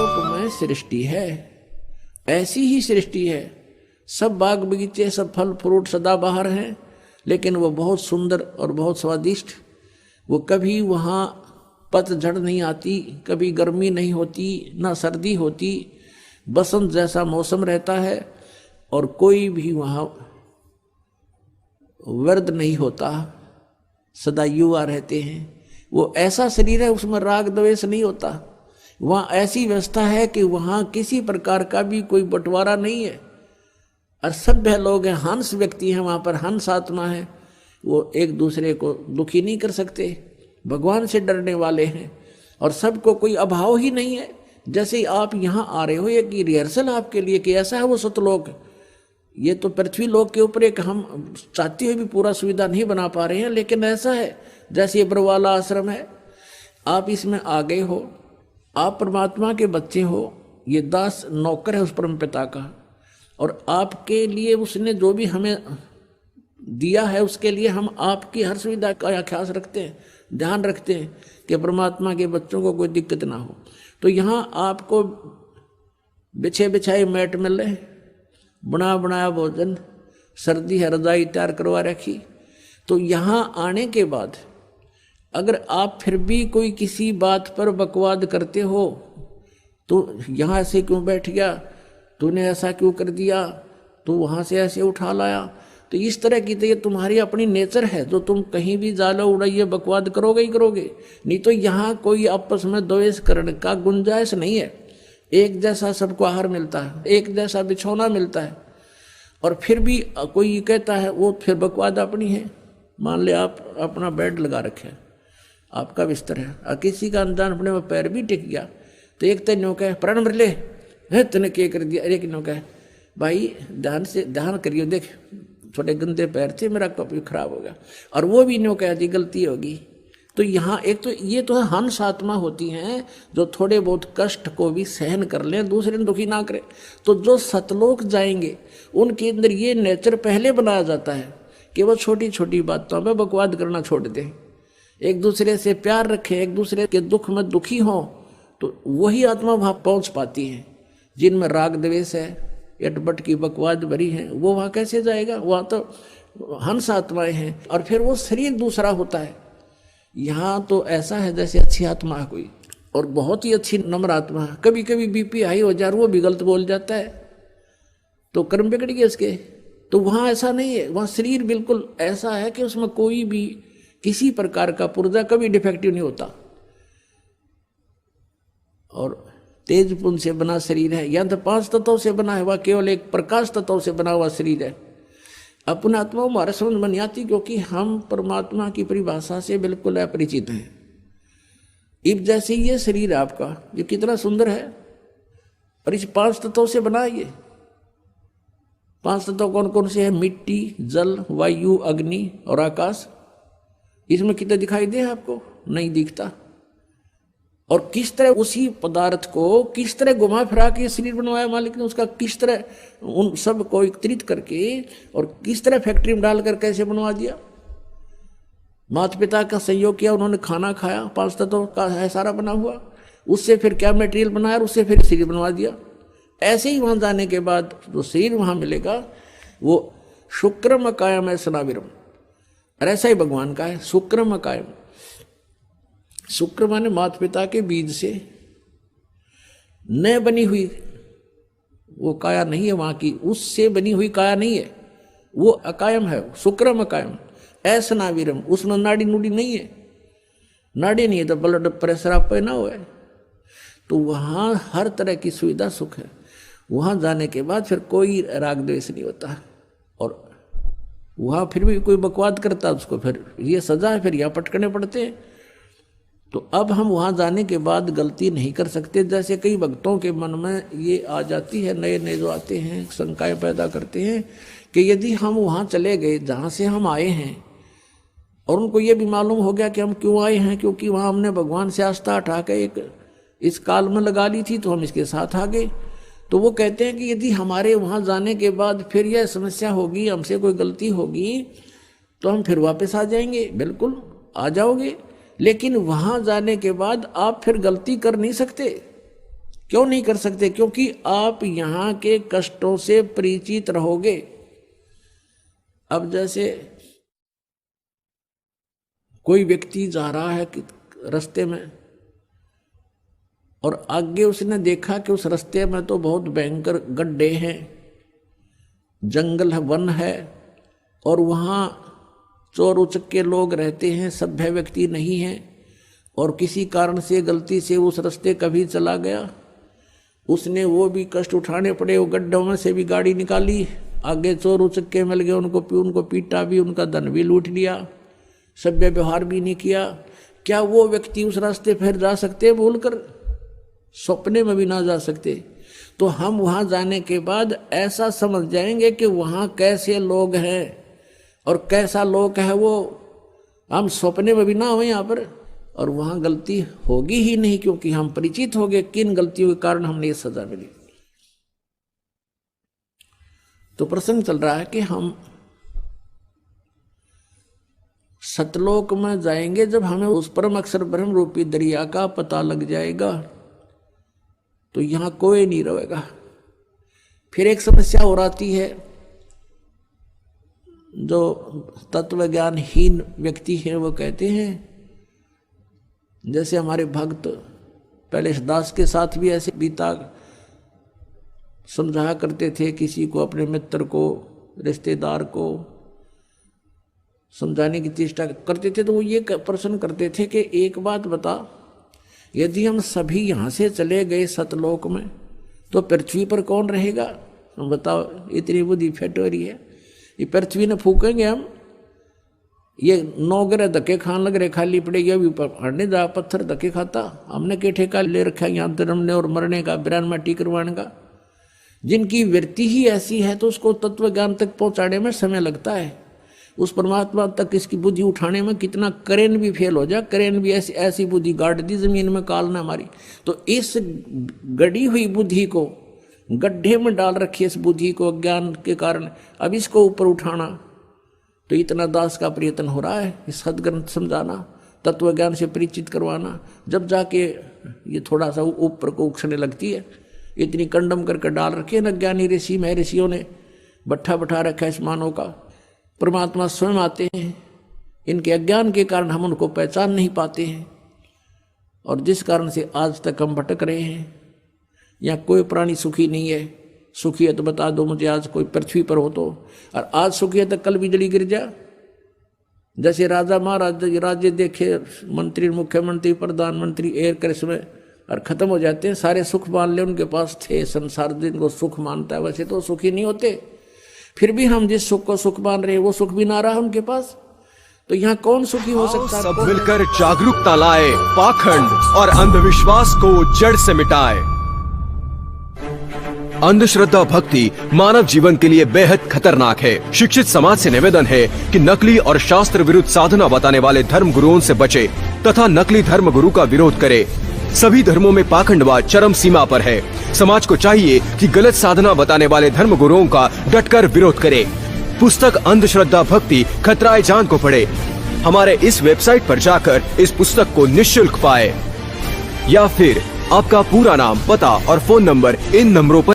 आलोकमय सृष्टि है, ऐसी ही सृष्टि है। सब बाग बगीचे, सब फल फ्रूट सदाबहार हैं, लेकिन वो बहुत सुंदर और बहुत स्वादिष्ट। वो कभी वहाँ पतझड़ नहीं आती, कभी गर्मी नहीं होती, ना सर्दी होती, बसंत जैसा मौसम रहता है, और कोई भी वहाँ वर्द नहीं होता, सदा युवा रहते हैं। वो ऐसा शरीर है, उसमें राग द्वेष नहीं होता। वहाँ ऐसी व्यवस्था है कि वहाँ किसी प्रकार का भी कोई बंटवारा नहीं है, और सभ्य लोग हैं, हंस व्यक्ति हैं, वहाँ पर हंस आत्मा है। वो एक दूसरे को दुखी नहीं कर सकते, भगवान से डरने वाले हैं, और सबको कोई अभाव ही नहीं है। जैसे आप यहाँ आ रहे हो, ये रिहर्सल आपके लिए कि ऐसा है वो सतलोक। ये तो पृथ्वी लोक के ऊपर एक हम चाहते हुए भी पूरा सुविधा नहीं बना पा रहे हैं, लेकिन ऐसा है जैसे ये बरवाला आश्रम है, आप इसमें आ गए हो, आप परमात्मा के बच्चे हो, ये दास नौकर है उस परम पिता का, और आपके लिए उसने जो भी हमें दिया है उसके लिए हम आपकी हर सुविधा का ख्याल रखते हैं, ध्यान रखते हैं कि परमात्मा के बच्चों को कोई दिक्कत ना हो। तो यहाँ आपको बिछे बिछाए मैट मिल रहे, बना बनाया भोजन, सर्दी है रजाई तैयार करवा रखी। तो यहाँ आने के बाद अगर आप फिर भी कोई किसी बात पर बकवाद करते हो, तो यहाँ से क्यों बैठ गया, तूने ऐसा क्यों कर दिया, तो वहाँ से ऐसे उठा लाया, तो इस तरह की तो ये तुम्हारी अपनी नेचर है, जो तुम कहीं भी जालो उड़ाइए बकवाद करोगे ही करोगे। नहीं तो यहाँ कोई आपस में द्वेष करने का गुंजाइश नहीं है। एक जैसा सबको आहार मिलता है, एक जैसा बिछौना मिलता है, और फिर भी कोई कहता है वो फिर बकवाद अपनी है। मान ले आप अपना बेड लगा रखे, आपका बिस्तर है, और किसी का अनजान अपने में पैर भी टिक गया, तो एक तो न्यों कहे प्राण मर ले है, तूने क्या कर दिया, एक न्यों कहे भाई ध्यान से ध्यान करियो, देख छोटे गंदे पैर थे, मेरा कप भी खराब हो गया, और वो भी न्यों कह दी गलती होगी। तो यहाँ एक तो ये तो हंस आत्मा होती हैं जो थोड़े बहुत कष्ट को भी सहन कर लें, दूसरे ने दुखी ना करें। तो जो सतलोक जाएंगे उनके अंदर ये नेचर पहले बनाया जाता है कि वो छोटी छोटी बातों में बकवाद करना छोड़ दें, एक दूसरे से प्यार रखें, एक दूसरे के दुख में दुखी हों। तो वही आत्मा वहाँ पहुँच पाती है। जिनमें राग द्वेष है, एटबट की बकवाद भरी है, वो वहाँ कैसे जाएगा? वहाँ तो हंस आत्माएं हैं, और फिर वो शरीर दूसरा होता है। यहाँ तो ऐसा है जैसे अच्छी आत्मा है कोई, और बहुत ही अच्छी नम्र आत्मा है। कभी कभी बीपी हाई हो जाए, वो भी गलत बोल जाता है, तो कर्म बिगड़ गए उसके। तो वहाँ ऐसा नहीं है, वहाँ शरीर बिल्कुल ऐसा है कि उसमें कोई भी किसी प्रकार का पुर्जा कभी डिफेक्टिव नहीं होता, और तेज पुंज से बना शरीर है, या तो 5 तत्वों से बना है, वह केवल एक प्रकाश तत्व से बना हुआ शरीर है। अपना आत्मा हमारा समझ में नहीं आती, क्योंकि हम परमात्मा की परिभाषा से बिल्कुल अपरिचित हैं। इब जैसे ये शरीर है आपका, ये कितना सुंदर है, और इस 5 तत्वों से बना है। ये 5 तत्व कौन कौन से हैं? मिट्टी, जल, वायु, अग्नि और आकाश। इसमें कितने दिखाई दे आपको? नहीं दिखता। और किस तरह उसी पदार्थ को किस तरह घुमा फिरा के शरीर बनवाया मालिक ने, उसका किस तरह उन सब को एकत्रित करके और किस तरह फैक्ट्री में डालकर कैसे बनवा दिया। माता पिता का सहयोग किया, उन्होंने खाना खाया, 5 तत्वों का है सारा बना हुआ, उससे फिर क्या मटेरियल बनाया और उससे फिर शरीर बनवा दिया। ऐसे ही वहां जाने के बाद जो शरीर वहां मिलेगा वो शुक्रम कायम है सनाविरम, और ऐसा ही भगवान का है शुक्रम कायम। शुक्र माने माता पिता के बीज से न बनी हुई वो काया नहीं है, वहां की उससे बनी हुई काया नहीं है, वो अकायम है, शुक्रम अकायम। ऐसा नावीरम, उसमें नाड़ी नूड़ी नहीं है, नाड़ी नहीं है तो ब्लड प्रेशर आप पे ना हो। तो वहां हर तरह की सुविधा सुख है। वहां जाने के बाद फिर कोई राग द्वेष नहीं होता, और वहां फिर भी कोई बकवाद करता उसको फिर ये सजा है, फिर यहाँ पटकने पड़ते हैं। तो अब हम वहाँ जाने के बाद गलती नहीं कर सकते। जैसे कई भक्तों के मन में ये आ जाती है, नए नए जो आते हैं शंकाएं पैदा करते हैं कि यदि हम वहाँ चले गए जहाँ से हम आए हैं, और उनको ये भी मालूम हो गया कि हम क्यों आए हैं, क्योंकि वहाँ हमने भगवान से आस्था उठा के एक इस काल में लगा ली थी, तो हम इसके साथ आ गए। तो वो कहते हैं कि यदि हमारे वहाँ जाने के बाद फिर यह समस्या होगी, हमसे कोई गलती होगी, तो हम फिर वापस आ जाएंगे। बिल्कुल आ जाओगे, लेकिन वहां जाने के बाद आप फिर गलती कर नहीं सकते। क्यों नहीं कर सकते? क्योंकि आप यहाँ के कष्टों से परिचित रहोगे। अब जैसे कोई व्यक्ति जा रहा है रास्ते में और आगे उसने देखा कि उस रास्ते में तो बहुत भयंकर गड्ढे हैं, जंगल है, वन है, और वहाँ चोर उचक्के लोग रहते हैं, सभ्य व्यक्ति नहीं है, और किसी कारण से गलती से उस रास्ते कभी चला गया, उसने वो भी कष्ट उठाने पड़े, वो गड्ढों में से भी गाड़ी निकाली, आगे चोर उचक्के मिल गए, उनको पीटा भी, उनका धन भी लूट लिया, सभ्य व्यवहार भी नहीं किया। क्या वो व्यक्ति उस रास्ते फिर जा सकते? भूलकर सपने में भी ना जा सकते। तो हम वहाँ जाने के बाद ऐसा समझ जाएंगे कि वहाँ कैसे लोग हैं और कैसा लोग है वो, हम सपने में भी ना हो यहाँ पर, और वहाँ गलती होगी ही नहीं, क्योंकि हम परिचित हो गए किन गलतियों के कारण हमने ये सजा मिली। तो प्रसंग चल रहा है कि हम सतलोक में जाएंगे जब हमें उस परम अक्षर ब्रह्म रूपी दरिया का पता लग जाएगा, तो यहाँ कोई नहीं रहेगा। फिर एक समस्या और आती है, जो तत्व ज्ञानहीन व्यक्ति है वो कहते हैं, जैसे हमारे भक्त पहले दास के साथ भी ऐसे बीता, समझाया करते थे किसी को, अपने मित्र को, रिश्तेदार को समझाने की चेष्टा करते थे, तो वो ये प्रश्न करते थे कि एक बात बता, यदि हम सभी यहाँ से चले गए सतलोक में तो पृथ्वी पर कौन रहेगा? हम बताओ, इतनी बुद्धि फेट हो रही है, ये पृथ्वी ने फूकेंगे हम, ये 9 ग्रह धक्के खान लग रहे, खाली पड़ेगी, अभी हड़ने जा पत्थर धक्के खाता, हमने के ठेका ले रखा है यहाँ जन्मने और मरने का, बिरान माटी करवाने का। जिनकी वृत्ति ही ऐसी है तो उसको तत्व ज्ञान तक पहुँचाने में समय लगता है, उस परमात्मा तक इसकी बुद्धि उठाने में कितना करेन भी फेल हो जाए, करेन भी ऐसी बुद्धि गाड़ दी जमीन में काल ना हमारी। तो इस गड़ी हुई बुद्धि को, गड्ढे में डाल रखी इस बुद्धि को अज्ञान के कारण, अब इसको ऊपर उठाना, तो इतना दास का प्रयत्न हो रहा है, इस सदग्रंथ समझाना, तत्व ज्ञान से परिचित करवाना, जब जाके ये थोड़ा सा ऊपर को उछलने लगती है। इतनी कंडम करके डाल रखी है न ज्ञानी ऋषि महर्षियों ने, बट्ठा बैठा रखा है इस मानव का। परमात्मा स्वयं आते हैं, इनके अज्ञान के कारण हम उनको पहचान नहीं पाते हैं, और जिस कारण से आज तक हम भटक रहे हैं। यहाँ कोई प्राणी सुखी नहीं है, सुखी है तो बता दो मुझे, आज कोई पृथ्वी पर हो तो, और आज सुखी है तो कल बिजली गिर जा। जैसे राजा महाराज राज्य देखे, मंत्री, मुख्यमंत्री, प्रधानमंत्री एक कर इसमें और खत्म हो जाते हैं, सारे सुख मान ले उनके पास थे, संसार जिनको सुख मानता है वैसे तो सुखी नहीं होते। फिर भी हम जिस सुख को सुख मान रहे हैं वो सुख भी ना रहा उनके पास, तो यहाँ कौन सुखी हो सकता है? सब मिलकर जागरूकता लाए, पाखंड और अंधविश्वास को जड़ से मिटाए। अंधश्रद्धा भक्ति मानव जीवन के लिए बेहद खतरनाक है। शिक्षित समाज से निवेदन है कि नकली और शास्त्र विरुद्ध साधना बताने वाले धर्म गुरुओं से बचे तथा नकली धर्म गुरु का विरोध करे। सभी धर्मों में पाखंडवाद चरम सीमा पर है। समाज को चाहिए कि गलत साधना बताने वाले धर्म गुरुओं का डटकर विरोध करे। पुस्तक अंधश्रद्धा भक्ति खतराए जान को पढ़े। हमारे इस वेबसाइट पर जाकर इस पुस्तक को निःशुल्क पाए, या फिर आपका पूरा नाम, पता और फोन नंबर इन नंबरों पर